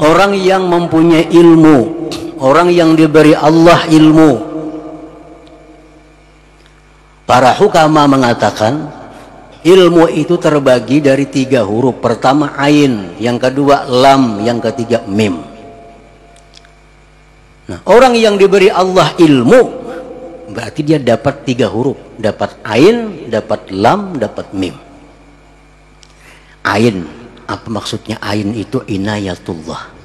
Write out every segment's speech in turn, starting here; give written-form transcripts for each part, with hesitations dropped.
Orang yang mempunyai ilmu, orang yang diberi Allah ilmu. Para hukama mengatakan ilmu itu terbagi dari 3 huruf. Pertama ain, yang kedua lam, yang ketiga mim. Nah, orang yang diberi Allah ilmu berarti dia dapat 3 huruf, dapat ain, dapat lam, dapat mim. Ain, apa maksudnya ain itu? Inayatullah,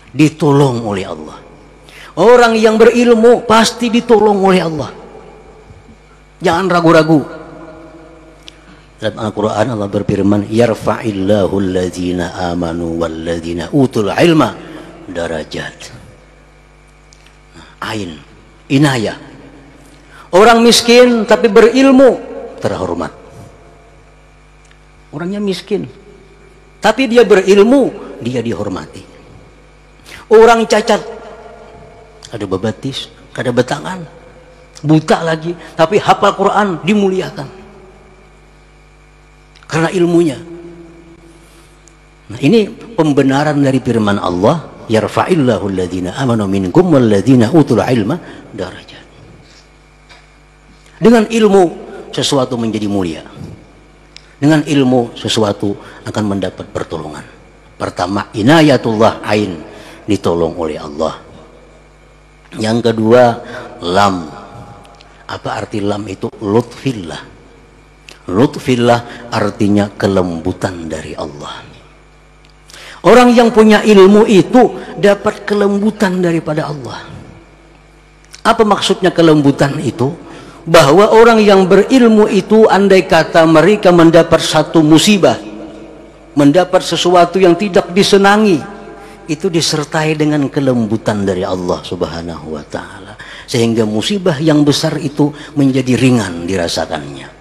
ditolong oleh Allah. Orang yang berilmu pasti ditolong oleh Allah, jangan ragu-ragu. Dalam Al-Quran Allah berfirman, yarfa'illahu alladzina amanu walladzina utul ilma darajat. Ain, inayah. Orang miskin tapi berilmu terhormat. Orangnya miskin tapi dia berilmu, dia dihormati. Orang cacat, ada bebatis, ada betangan, buta lagi, tapi hafal Quran, dimuliakan karena ilmunya. Nah, ini pembenaran dari firman Allah, yarfa'illahu alladzina amanu minkum walladzina utul ilma darajat. Dengan ilmu sesuatu menjadi mulia. Dengan ilmu sesuatu akan mendapat pertolongan. Pertama, inayatullah, ain, ditolong oleh Allah. Yang kedua, lam. Apa arti lam itu? Lutfillah. Lutfillah artinya kelembutan dari Allah. Orang yang punya ilmu itu dapat kelembutan daripada Allah. Apa maksudnya kelembutan itu? Bahwa orang yang berilmu itu, andai kata mereka mendapat satu musibah, mendapat sesuatu yang tidak disenangi, itu disertai dengan kelembutan dari Allah Subhanahu wa ta'ala, sehingga musibah yang besar itu menjadi ringan dirasakannya.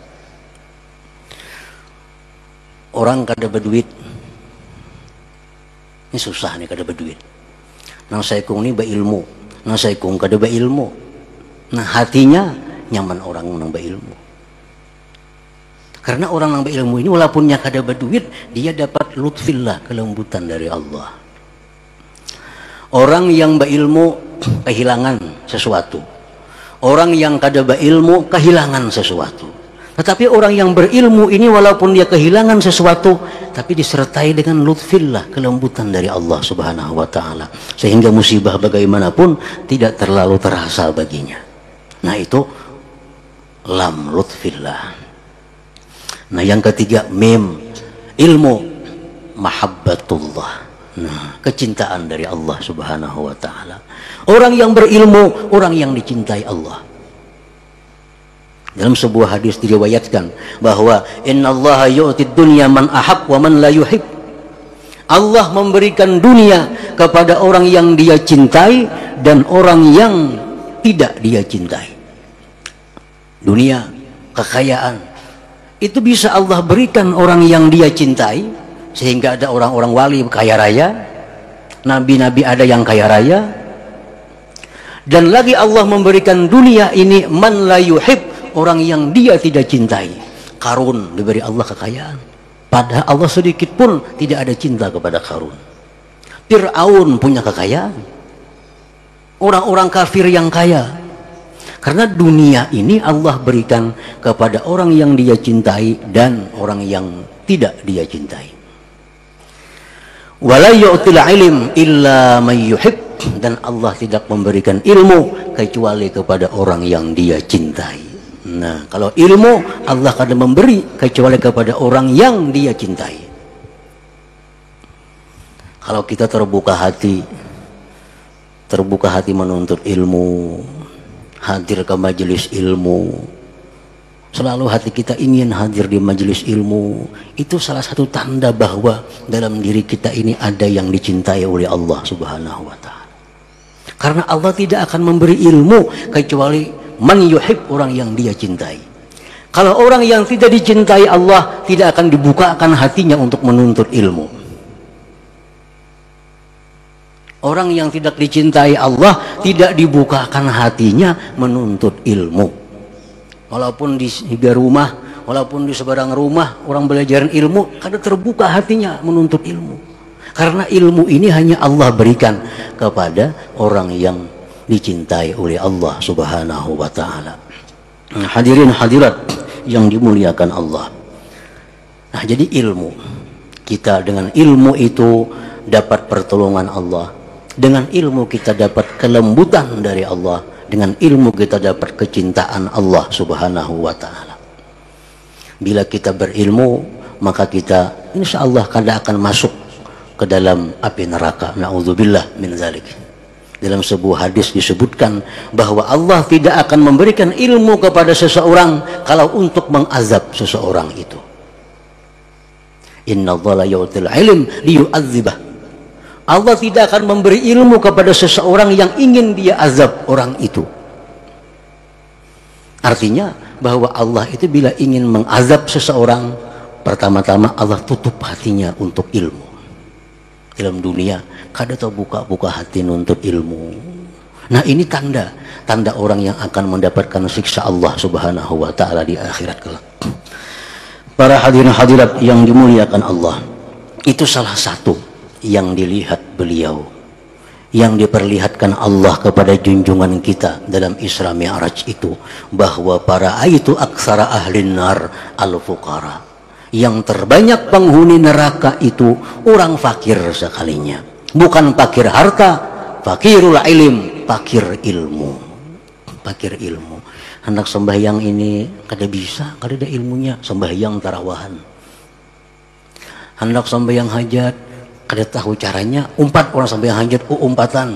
Orang kada berduit, ini susah nih kada berduit. Nang saikung ini berilmu, nang saikung kada berilmu. Nah, hatinya nyaman orang nang berilmu. Karena orang nang berilmu ini walaupun nya kada berduit, dia dapat lutfillah, kelembutan dari Allah. Orang yang berilmu kehilangan sesuatu. Orang yang kada berilmu kehilangan sesuatu. Tetapi orang yang berilmu ini walaupun dia kehilangan sesuatu, tapi disertai dengan lutfillah, kelembutan dari Allah Subhanahu wa ta'ala, sehingga musibah bagaimanapun tidak terlalu terasa baginya. Nah, itu lam, lutfillah. Nah, yang ketiga mim, ilmu, mahabbatullah. Nah, kecintaan dari Allah Subhanahu wa ta'ala. Orang yang berilmu, orang yang dicintai Allah. Dalam sebuah hadis diriwayatkan bahwa innallaha yu'tid dunya man ahab wa man la yuhib. Allah memberikan dunia kepada orang yang dia cintai dan orang yang tidak dia cintai. Dunia, kekayaan, itu bisa Allah berikan orang yang dia cintai, sehingga ada orang-orang wali kaya raya, nabi-nabi ada yang kaya raya. Dan lagi Allah memberikan dunia ini man la yuhib, orang yang dia tidak cintai. Qarun diberi Allah kekayaan, padahal Allah sedikit pun tidak ada cinta kepada Qarun. Fir'aun punya kekayaan, orang-orang kafir yang kaya. Karena dunia ini Allah berikan kepada orang yang dia cintai dan orang yang tidak dia cintai. Wala yu'til ilm illa man yuhib, dan Allah tidak memberikan ilmu kecuali kepada orang yang dia cintai. Nah, kalau ilmu Allah akan memberi kecuali kepada orang yang dia cintai. Kalau kita terbuka hati menuntut ilmu, hadir ke majelis ilmu, selalu hati kita ingin hadir di majelis ilmu, itu salah satu tanda bahwa dalam diri kita ini ada yang dicintai oleh Allah Subhanahu wa ta'ala. Karena Allah tidak akan memberi ilmu kecuali man yuhib, orang yang dia cintai. Kalau orang yang tidak dicintai Allah, tidak akan dibukakan hatinya untuk menuntut ilmu. Orang yang tidak dicintai Allah, tidak dibukakan hatinya menuntut ilmu. Walaupun di rumah, walaupun di seberang rumah orang belajar ilmu, kada terbuka hatinya menuntut ilmu. Karena ilmu ini hanya Allah berikan kepada orang yang dicintai oleh Allah Subhanahu wa ta'ala. Nah, hadirin hadirat yang dimuliakan Allah. Nah, jadi ilmu, kita dengan ilmu itu dapat pertolongan Allah. Dengan ilmu kita dapat kelembutan dari Allah. Dengan ilmu kita dapat kecintaan Allah Subhanahu wa ta'ala. Bila kita berilmu, maka kita insya Allah kada akan masuk ke dalam api neraka. Na'udzubillah min zalik. Dalam sebuah hadis disebutkan bahwa Allah tidak akan memberikan ilmu kepada seseorang kalau untuk mengazab seseorang itu. Inna Allah la yu'til ilm liyu'adzibah. Allah tidak akan memberi ilmu kepada seseorang yang ingin dia azab orang itu. Artinya bahwa Allah itu bila ingin mengazab seseorang, pertama-tama Allah tutup hatinya untuk ilmu. Dalam dunia kada tahu buka-buka hati nuntut ilmu. Nah, ini tanda orang yang akan mendapatkan siksa Allah Subhanahu wa ta'ala di akhirat kelak. Para hadirin hadirat yang dimuliakan Allah, itu salah satu yang dilihat beliau, yang diperlihatkan Allah kepada junjungan kita dalam Isra Mi'raj itu, bahwa para itu aksara ahlin nar al-fuqara, yang terbanyak penghuni neraka itu orang fakir sekalinya. Bukan fakir harta, fakirul ilm, fakir ilmu. Fakir ilmu. Hendak sembahyang ini kada bisa, kada ada ilmunya, sembahyang tarawahan. Hendak sembahyang hajat, kada tahu caranya, umpat orang sembahyang hajat, umpatan.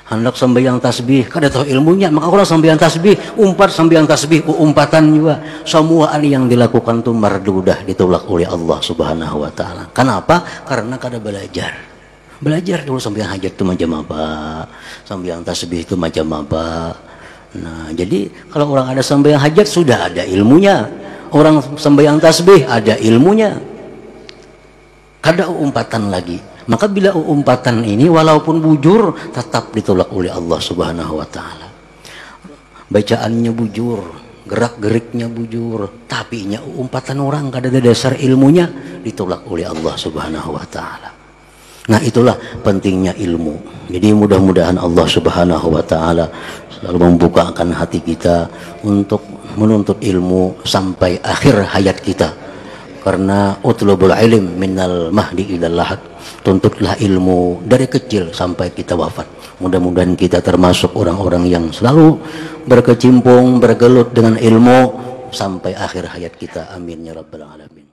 Hendak sembahyang tasbih, kada tahu ilmunya, maka orang sembahyang tasbih, umpat sembahyang tasbih, umpatan juga. Semua yang dilakukan itu mardudah, ditolak oleh Allah Subhanahu wa ta'ala. Kenapa? Karena kada belajar. Belajar dulu sembahyang hajat itu macam apa, sembahyang tasbih itu macam apa. Nah, jadi kalau orang ada sembahyang hajat sudah ada ilmunya. Orang sembahyang tasbih ada ilmunya. Kada umpatan lagi. Maka bila umpatan ini walaupun bujur tetap ditolak oleh Allah Subhanahu wa ta'ala. Bacaannya bujur, gerak-geriknya bujur, tapi umpatan orang kada ada dasar ilmunya, ditolak oleh Allah Subhanahu wa ta'ala. Nah, itulah pentingnya ilmu. Jadi mudah-mudahan Allah Subhanahu wa ta'ala selalu membukakan hati kita untuk menuntut ilmu sampai akhir hayat kita. Karena utlubul ilm minal mahdi ilal lahad, tuntutlah ilmu dari kecil sampai kita wafat. Mudah-mudahan kita termasuk orang-orang yang selalu berkecimpung, bergelut dengan ilmu sampai akhir hayat kita. Amin ya rabbal alamin.